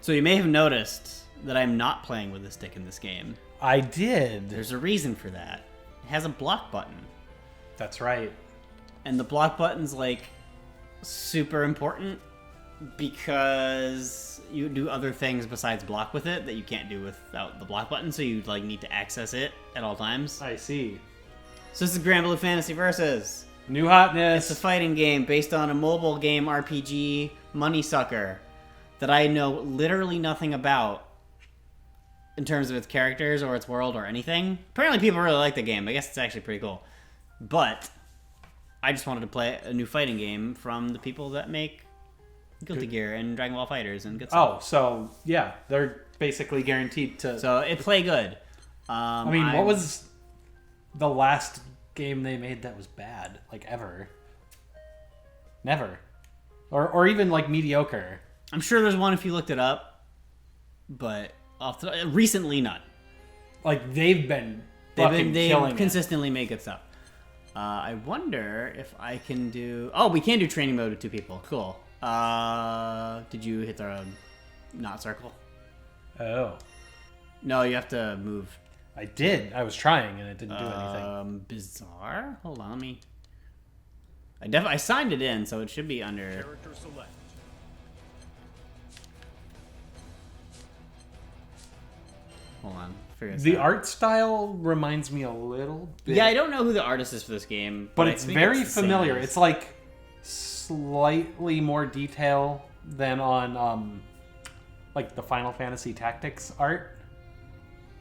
So you may have noticed that I'm not playing with a stick in this game. I did. There's a reason for that. It has a block button. That's right. And the block button's like super important because you do other things besides block with it that you can't do without the block button, so you like need to access it at all times. I see. So this is Granblue Fantasy Versus. New hotness. It's a fighting game based on a mobile game RPG money sucker that I know literally nothing about in terms of its characters or its world or anything. Apparently people really like the game. I guess it's actually pretty cool. But I just wanted to play a new fighting game from the people that make Guilty Gear and Dragon Ball FighterZ and good stuff. Oh, so yeah, they're basically guaranteed to... So it play good. I mean, what was the last game they made that was bad? Like, ever? Never. Or even, like, mediocre. I'm sure there's one if you looked it up, but recently none. Like, they've killing consistently made good stuff. I wonder if I can do... Oh, we can do training mode with 2 people. Cool. Did you hit the not circle? Oh. No, you have to move. I did. I was trying, and it didn't do anything. Bizarre? Hold on, let me... I signed it in, so it should be under... Character select. Hold on. Figure this The out. art style reminds me a little bit. Yeah, I don't know who the artist is for this game. But I it's think very the same familiar. as- It's like slightly more detail than on like the Final Fantasy Tactics art.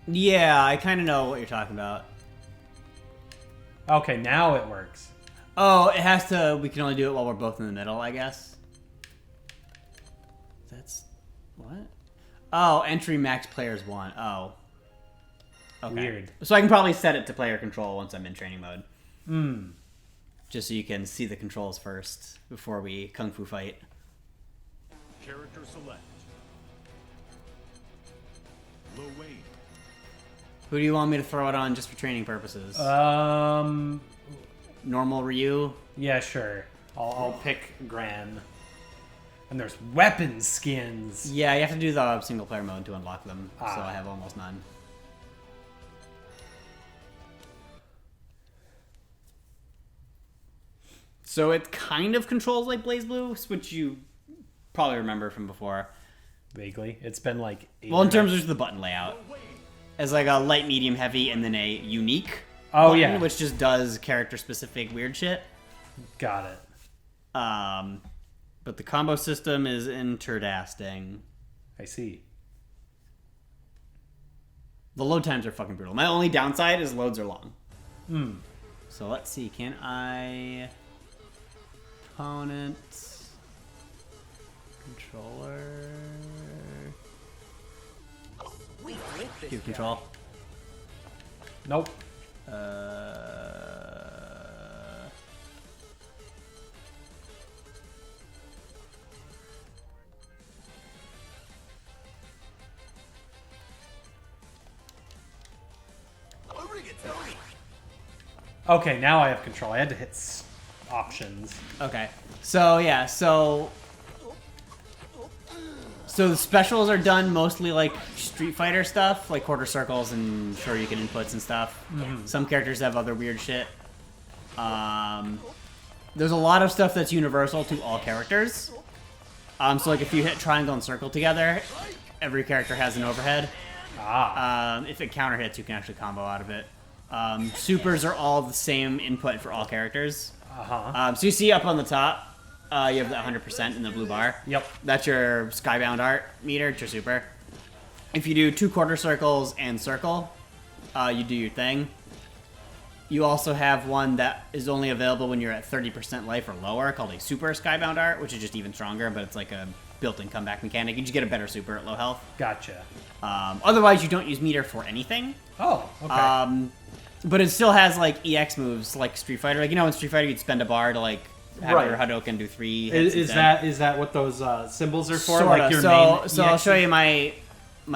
Yeah, I kind of know what you're talking about. Okay, now it works. Oh, it has to... We can only do it while we're both in the middle, I guess. That's... What? Oh, entry max players 1. Oh. Okay. Weird. So I can probably set it to player control once I'm in training mode. Hmm. Just so you can see the controls first before we kung fu fight. Character select. Low Wayne. Who do you want me to throw it on just for training purposes? Normal Ryu? Yeah, sure. I'll pick Gran. And there's weapon skins. Yeah, you have to do the single player mode to unlock them. So Ah. I have almost none. So it kind of controls like BlazBlue, which you probably remember from before. Vaguely. It's been like 8 Well, in or terms 9 of the button layout. As like a light, medium, heavy, and then a unique Oh, button, yeah. which just does character-specific weird shit. Got it. But the combo system is interdasting. I see. The load times are fucking brutal. My only downside is loads are long. Hmm. So let's see. Can I... Opponent... Controller... Give control. Nope. Okay, now I have control. I had to hit options. Okay. So, yeah, so the specials are done mostly like Street Fighter stuff, like quarter circles and Shoryuken inputs and stuff. Mm-hmm. Some characters have other weird shit. There's a lot of stuff that's universal to all characters. So like if you hit triangle and circle together, every character has an overhead. Ah. If it counter hits, you can actually combo out of it. Supers are all the same input for all characters. Uh-huh. So you see up on the top, you have the 100% in the blue bar. Yep. That's your Skybound art meter. It's your super. If you do 2 quarter circles and circle, you do your thing. You also have one that is only available when you're at 30% life or lower, called a super Skybound art, which is just even stronger, but it's like a built-in comeback mechanic. You just get a better super at low health. Gotcha. Otherwise, you don't use meter for anything. Oh, okay. But it still has like EX moves like Street Fighter. Like, you know, in Street Fighter, you'd spend a bar to like have Right. your Hadouken do 3 hits. Is that what those symbols are for? Sorta. Like your so main so I'll EX? show you my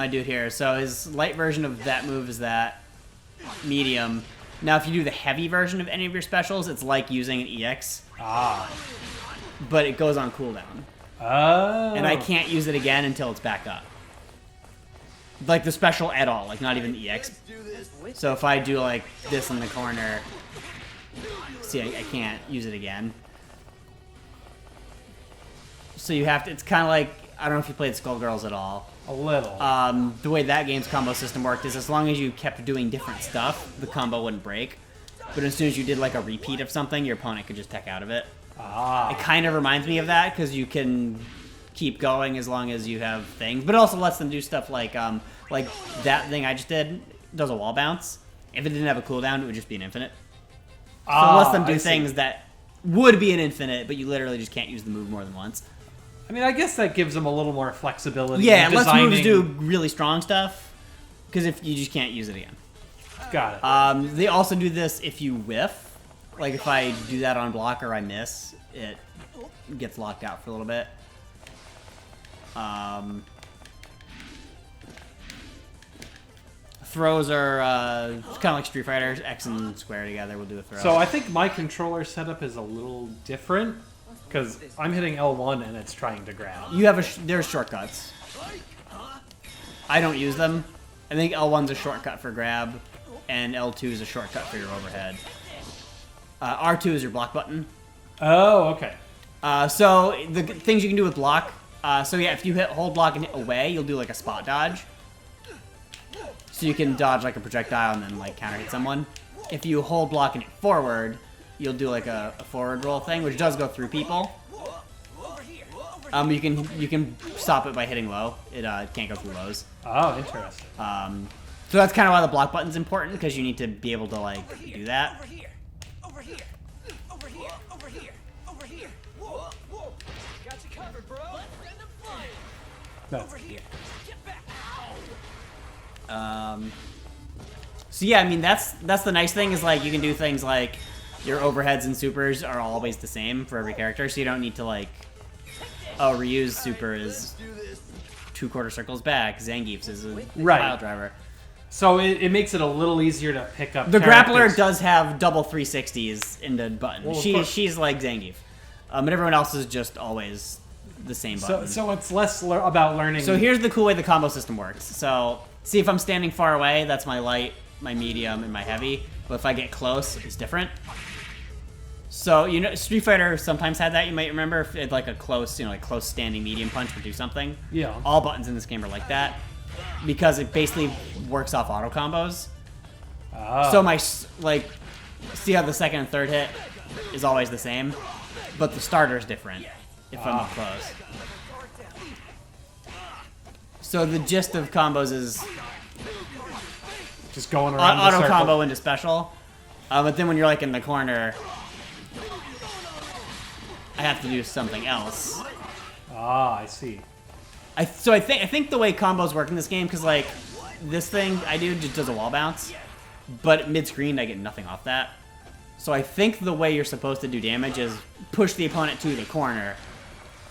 dude here. So his light version of that move is that medium. Now, if you do the heavy version of any of your specials, it's like using an EX, Ah. but it goes on cooldown. Oh. And I can't use it again until it's back up. Like the special at all, like not even the EX. So if I do like this in the corner, see, I can't use it again. So you have to, it's kind of like, I don't know if you played Skullgirls at all. A little. The way that game's combo system worked is as long as you kept doing different stuff, the combo wouldn't break. But as soon as you did like a repeat of something, your opponent could just tech out of it. It kind of reminds me of that because you can keep going as long as you have things, but it also lets them do stuff like that thing I just did does a wall bounce. If it didn't have a cooldown, it would just be an infinite. So it lets them do things that would be an infinite, but you literally just can't use the move more than once. I mean, I guess that gives them a little more flexibility. Yeah, it lets moves do really strong stuff because if you just can't use it again. Got it. They also do this if you whiff. Like if I do that on block or I miss, it gets locked out for a little bit. Throws are kind of like Street Fighter. X and square together will do a throw. So I think my controller setup is a little different because I'm hitting L1 and it's trying to grab. You have there's shortcuts. I don't use them. I think L1's a shortcut for grab, and L2 is a shortcut for your overhead. R2 is your block button. Oh, okay. So the things you can do with block. So yeah, if you hold block and hit away, you'll do like a spot dodge. So you can dodge like a projectile and then like counter hit someone. If you hold block and hit forward, you'll do like a forward roll thing, which does go through people. You can stop it by hitting low. It can't go through lows. Oh, interesting. So that's kind of why the block button's important, because you need to be able to like do that. Over here. Whoa. Got you covered, bro. Let's end the fight. That's Over here. Get back. So yeah, I mean that's the nice thing is like you can do things like your overheads and supers are always the same for every character, so you don't need to like Ryu's super is 2 quarter circles back, Zangief's is a pile driver. So it makes it a little easier to pick up. The grappler does have double 360s in the button. Well, she's like Zangief, but everyone else is just always the same button. So it's less about learning. So here's the cool way the combo system works. So see if I'm standing far away, that's my light, my medium, and my heavy. But if I get close, it's different. So you know, Street Fighter sometimes had that. You might remember if it had like a close, like close standing medium punch would do something. Yeah. All buttons in this game are like that because it basically works off auto combos. Oh. So my see how the second and third hit is always the same, but the starter is different if I'm close. So the gist of combos is just going around the auto circle. combo into special, but then when you're like in the corner, I have to do something else. Ah, I see. So I think the way combos work in this game, because like this thing I do just does a wall bounce, but mid screen I get nothing off that. So I think the way you're supposed to do damage is push the opponent to the corner,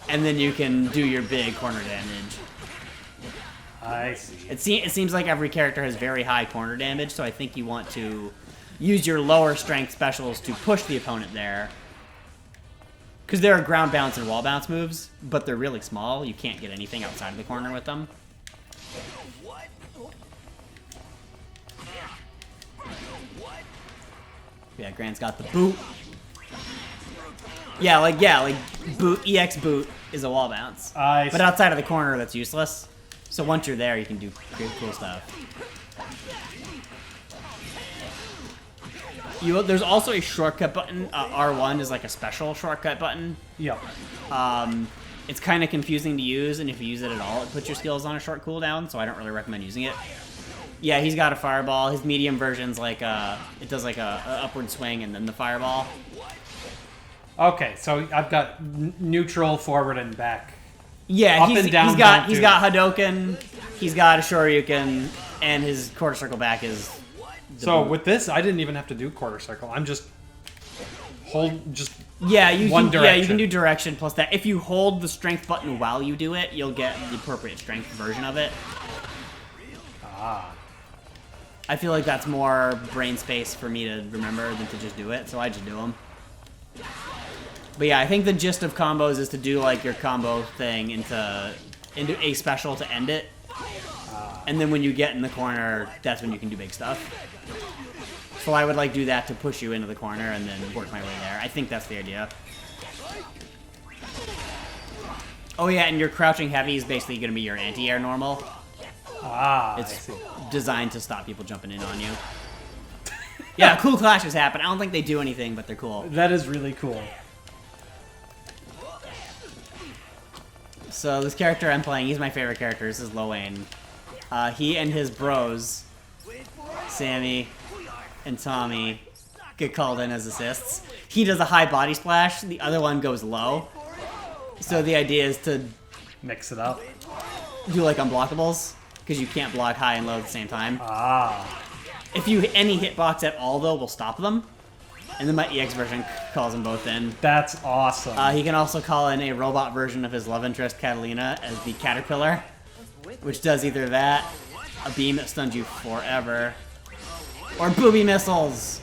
and then you can do your big corner damage. I see. It seems like every character has very high corner damage, so I think you want to use your lower strength specials to push the opponent there. Because there are ground bounce and wall bounce moves, but they're really small. You can't get anything outside of the corner with them. Yeah, Grant's got the boot. Yeah, like boot EX boot is a wall bounce. But outside of the corner, that's useless. So once you're there, you can do good, cool stuff. There's also a shortcut button. R1 is like a special shortcut button. Yeah. It's kind of confusing to use, and if you use it at all, it puts your skills on a short cooldown, so I don't really recommend using it. Yeah, he's got a fireball. His medium version's like it does like a upward swing and then the fireball. Okay, so I've got neutral, forward, and back. Yeah, Up and down, he's got Hadoken, he's got a Shoryuken, and his quarter circle back is. So with this, I didn't even have to do quarter circle. I'm just Yeah, you one can, direction. Yeah, you can do direction plus that. If you hold the strength button while you do it, you'll get the appropriate strength version of it. I feel like that's more brain space for me to remember than to just do it, so I just do them. But yeah, I think the gist of combos is to do like your combo thing into a special to end it, And then when you get in the corner, that's when you can do big stuff. So I would like do that to push you into the corner and then work my way there. I think that's the idea. Oh yeah, and your crouching heavy is basically going to be your anti-air normal. Ah, It's designed to stop people jumping in on you. Yeah, cool clashes happen. I don't think they do anything, but they're cool. that is really cool. So this character I'm playing, he's my favorite character. This is Lowain. He and his bros, Sammy and Tommy, get called in as assists. He does a high body splash. The other one goes low. So the idea is to Mix it up. do like unblockables, because you can't block high and low at the same time. Ah, If you hit any hitbox at all, though, will stop them. And then my EX version calls them both in. that's awesome. He can also call in a robot version of his love interest, Catalina, as the Caterpillar, which does either that, a beam that stuns you forever, or booby missiles.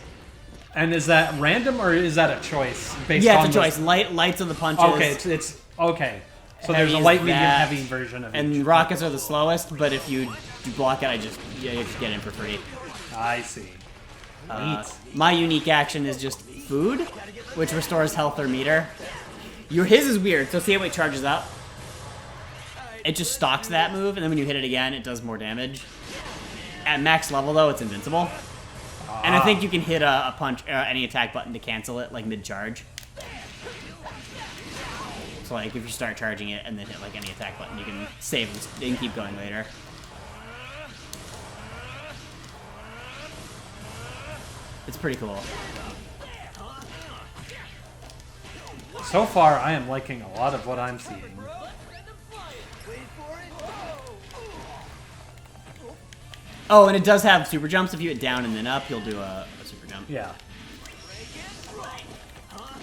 And is that random or is that a choice based Yeah, on it's a choice. Lights are the punches. Okay, it's okay. So there's a Heavy's light, medium, that, heavy version of and each. rockets are the slowest, but if you block it, you just get in for free. I see. Neat. My unique action is just food, which restores health or meter. His is weird, so see how it charges up? It just stocks that move, and then when you hit it again, it does more damage. At max level, though, it's invincible. And I think you can hit a punch, any attack button to cancel it, like mid-charge. So like, if you start charging it and then hit like any attack button, you can save and keep going later. It's pretty cool. So far, I am liking a lot of what I'm seeing. Oh, and it does have super jumps. If you hit down and then up, you'll do a super jump. Yeah.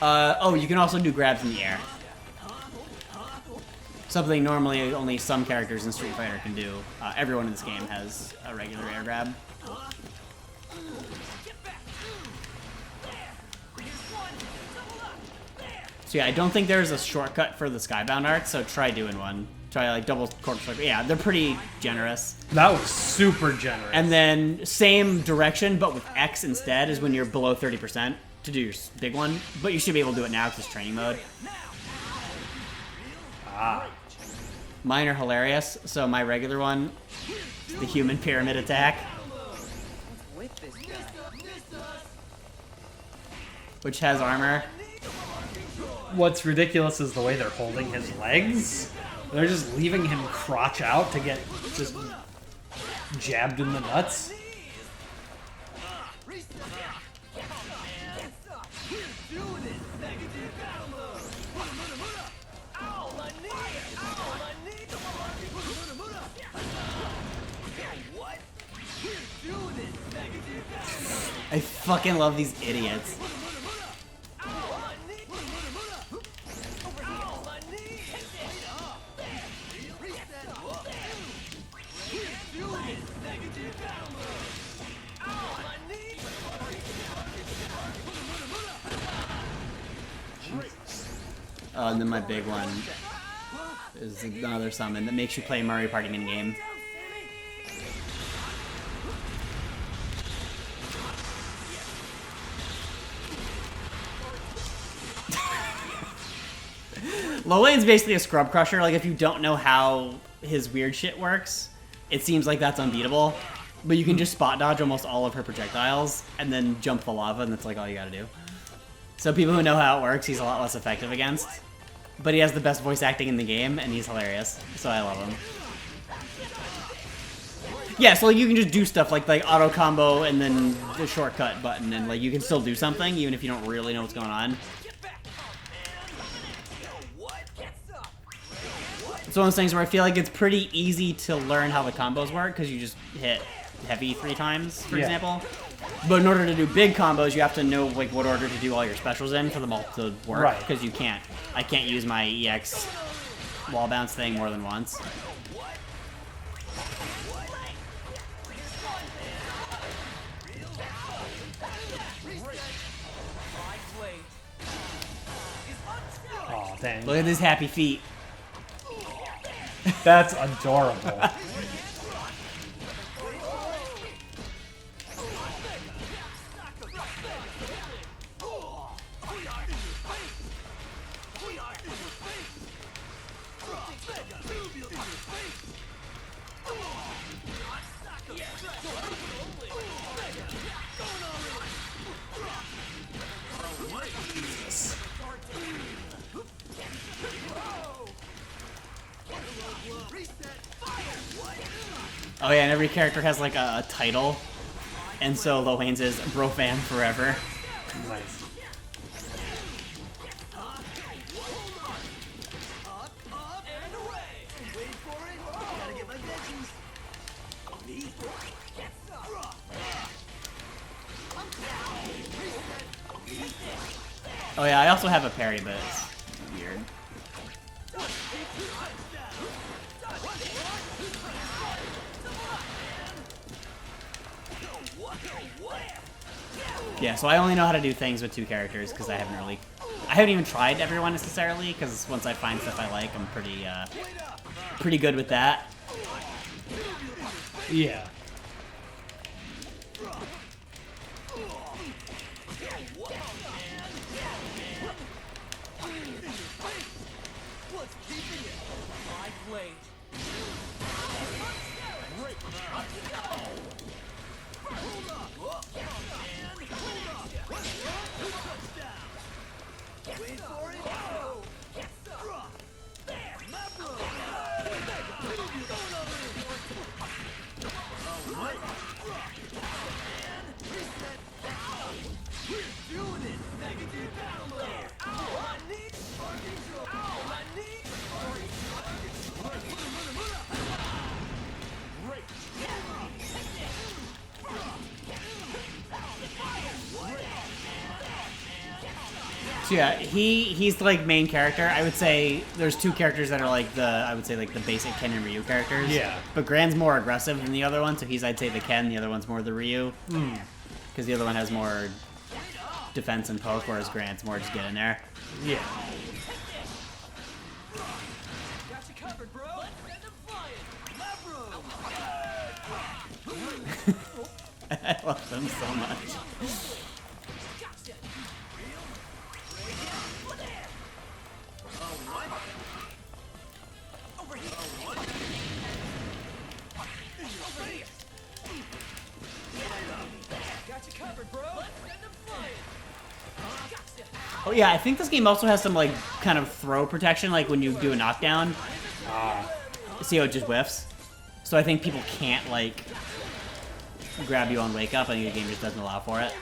Oh, you can also do grabs in the air. Something normally only some characters in Street Fighter can do. Everyone in this game has a regular air grab. So yeah, I don't think there's a shortcut for the Skybound art, so try doing one. Try like double quarter circle. Yeah, they're pretty generous. That was super generous. And then same direction, but with X instead is when you're below 30% to do your big one. But you should be able to do it now because it's training mode. Mine are hilarious. So my regular one, the human pyramid attack, which has armor. What's ridiculous is the way they're holding his legs. They're just leaving him crotch out to get just jabbed in the nuts. I fucking love these idiots. And then my big one is another summon that makes you play Mario Party minigame. Lowain's basically a scrub crusher. Like, if you don't know how his weird shit works, it seems like that's unbeatable. But you can just spot dodge almost all of her projectiles and then jump the lava, and that's like all you gotta do. So people who know how it works, he's a lot less effective against. But he has the best voice acting in the game, and he's hilarious. So I love him. Yeah, so like, you can just do stuff like auto combo and then the shortcut button, and like you can still do something even if you don't really know what's going on. It's one of those things where I feel like it's pretty easy to learn how the combos work because you just hit heavy 3 times, for example. But in order to do big combos, you have to know like what order to do all your specials in for them all to work. Right. Because you can't. I can't use my EX wall bounce thing more than once. Oh, dang. Look at his happy feet. That's adorable. Oh yeah, and every character has like a title. And so Lohane's is Brofan Forever. Nice. And away. Wait for it. Gotta get my veggies. Oh yeah, I also have a parry, but it's weird. Yeah, so I only know how to do things with 2 characters because I haven't even tried everyone necessarily, because once I find stuff I like, I'm pretty good with that. Yeah. What's keeping it? My blade. Wait for it. Doing it. Negative battle mode. Ow, I need sparking. Ow, I need sparking. So yeah, he's like main character. I would say there's 2 characters that are like the basic Ken and Ryu characters. Yeah. But Gran's more aggressive than the other one, so I'd say the Ken, the other one's more the Ryu. Because the other one has more defense and poke, whereas Grant's more just get in there. Yeah. Got you covered, bro. Send them flying. I love them so much. Got you covered, bro. Send them flying. Oh yeah, I think this game also has some like kind of throw protection, like when you do a knockdown. See how it just whiffs? So I think people can't like grab you on wake up. I think the game just doesn't allow for it.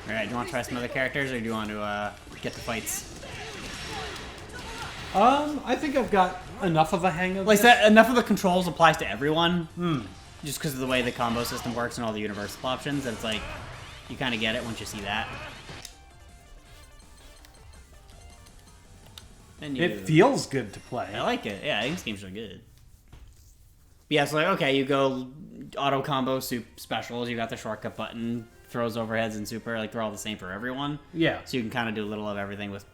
Alright, do you want to try some other characters, or do you want to get the fights? I think I've got enough of a hang of Like this. that, enough of the controls applies to everyone. Just because of the way the combo system works and all the universal options, that it's like, you kind of get it once you see that. And It feels good to play. I like it. Yeah, I think this game's really good. But yeah, so like, okay, you go auto combo specials, you got the shortcut button, throws overheads and super, like they're all the same for everyone. Yeah. So you can kind of do a little of everything with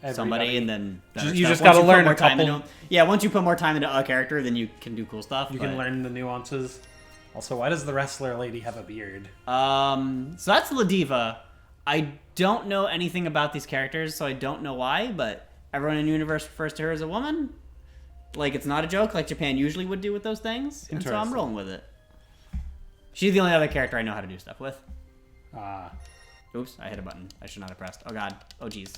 Everybody. somebody, and then You just gotta learn a couple. once you put more time into a character, then you can do cool stuff. You can learn the nuances. Also, why does the wrestler lady have a beard? So that's Ladiva. I don't know anything about these characters, so I don't know why, but everyone in the universe refers to her as a woman. Like, it's not a joke like Japan usually would do with those things, and so I'm Interesting. rolling with it. She's the only other character I know how to do stuff with. Oops, I hit a button. I should not have pressed. Oh god. Oh jeez.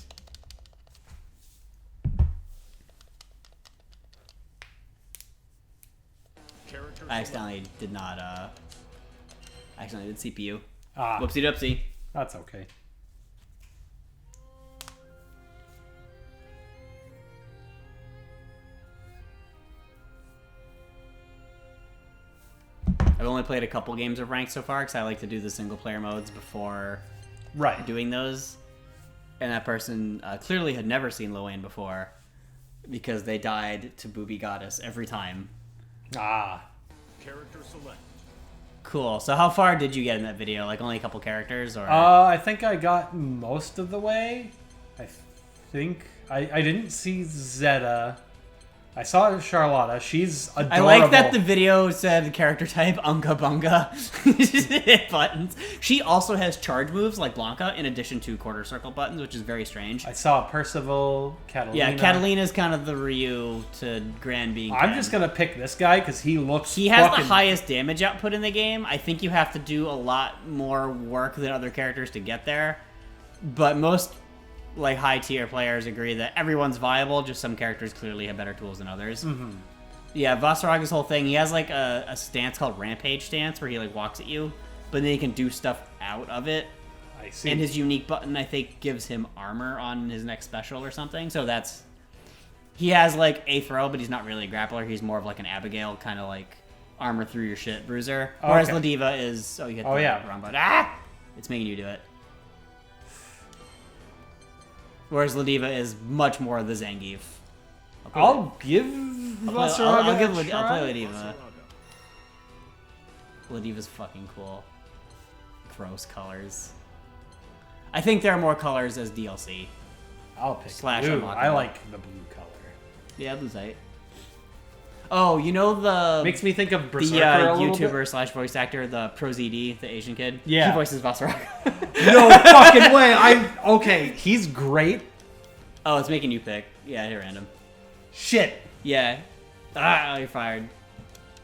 Character I accidentally did not, I accidentally did CPU. Ah, Whoopsie doopsie. that's okay. I've only played a couple games of ranked so far, because I like to do the single player modes before Right. doing those. And that person clearly had never seen Loane before, because they died to Booby Goddess every time. Ah. Character select. Cool. So how far did you get in that video? Like only a couple characters, or? I think I got most of the way. I think I didn't see Zeta. I saw Charlotta. She's adorable. I like that the video said character type Unga Bunga. Just hit buttons. She also has charge moves like Blanca in addition to quarter circle buttons, which is very strange. I saw Percival, Catalina. Yeah, Catalina's kind of the Ryu to Gran being. I'm Ken. just gonna pick this guy because he looks. He has fucking... the highest damage output in the game. I think you have to do a lot more work than other characters to get there. But most like high tier players agree that everyone's viable, just some characters clearly have better tools than others. Mm-hmm. Yeah, Vasaraga's whole thing, he has like a stance called Rampage stance where he like walks at you, but then he can do stuff out of it. I see. And his unique button, I think, gives him armor on his next special or something. So that's... He has like a throw, but he's not really a grappler. He's more of like an Abigail, kind of like armor through your shit bruiser. Whereas okay. Ladiva is... Oh, you hit the yeah. wrong button. Ah! It's making you do it. Whereas Ladiva is much more the Zangief. I'll give Vasaraga a try. I'll play Ladiva. Ladiva's fucking cool. Gross colors. I think there are more colors as DLC. I'll pick Slash blue. unlockable. I like the blue color. Yeah, blue's right. Oh, you know the... Makes me think of Berserker the a little bit. YouTuber slash voice actor, the ProZD, the Asian kid. Yeah. He voices Vasaraga. No fucking way. Okay, he's great. Oh, it's making you pick. Yeah, hit random. Shit. Yeah. Ah, you're fired.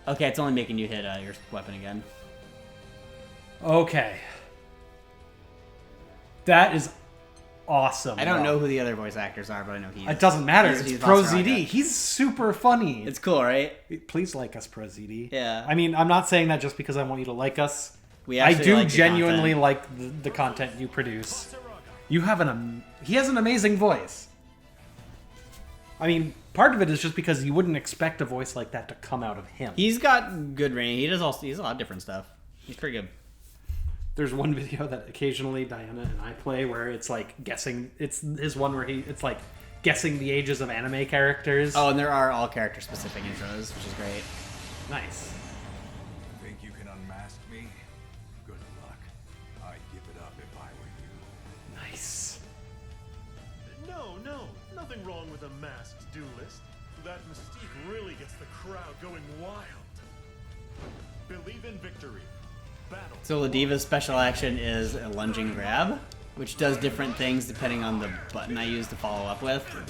Okay, it's only making you hit your weapon again. Okay. That is awesome. I don't bro. know who the other voice actors are, but I know he is. It doesn't matter. He's It's Pro Vasaraga. ZD. He's super funny. It's cool, right? Please like us, Pro ZD. Yeah. I mean, I'm not saying that just because I want you to like us. We I actually do like the genuinely content. like the content you produce. You have he has an amazing voice. I mean, part of it is just because you wouldn't expect a voice like that to come out of him. He's got good range. He does a lot of different stuff. He's pretty good. There's one video that occasionally Diana and I play where it's like guessing. It's his one where it's like guessing the ages of anime characters. Oh, and there are all character specific intros, which is great. Nice. Think you can unmask me? Good luck. I'd give it up if I were you. Nice. No, nothing wrong with a masked duelist. That mystique really gets the crowd going wild. Believe in victory. Battle. So Ladiva's special action is a lunging grab, which does different things depending on the button I use to follow up with. Great.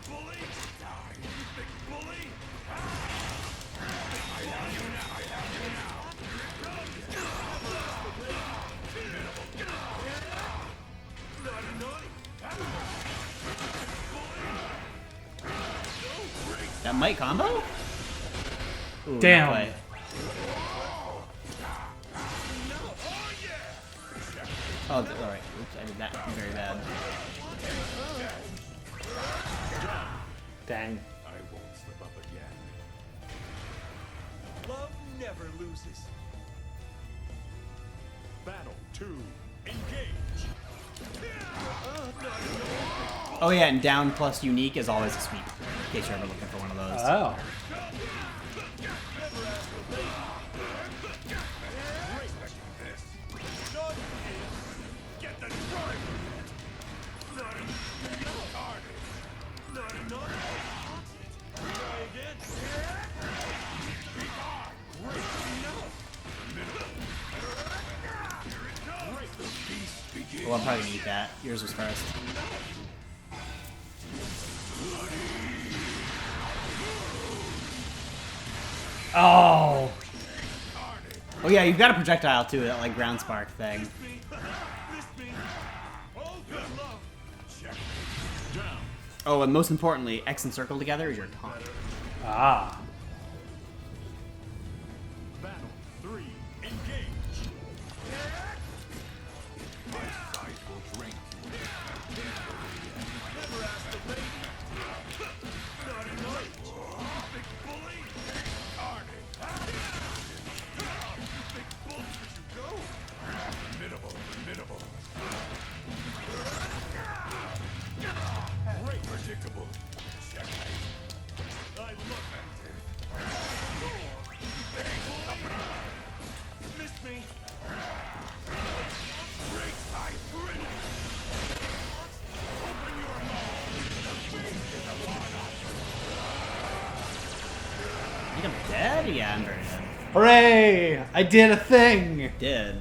Bully. Big bully. That might combo? Ooh, Damn. not quite. Oh, alright. Oops, I did that very bad. Dang. I won't slip up again. Love never loses. Battle 2. Engage. Oh yeah, and down plus unique is always a sweep, in case you're ever looking for one of those. Oh. Get the driver. Not enough. Try again. Well, I'm probably gonna eat that. Yours was first. Oh. Oh yeah, you've got a projectile too, that like ground spark thing. This me. Oh, good luck. Check. Down. Oh, and most importantly, X and circle together is your taunt. Ah. Battle 3. Engage. My sight will drink you. Never asked the lady. Not enough. Big bully. think I'm dead? Yeah, I'm very dead. Hooray! I did a thing! Did.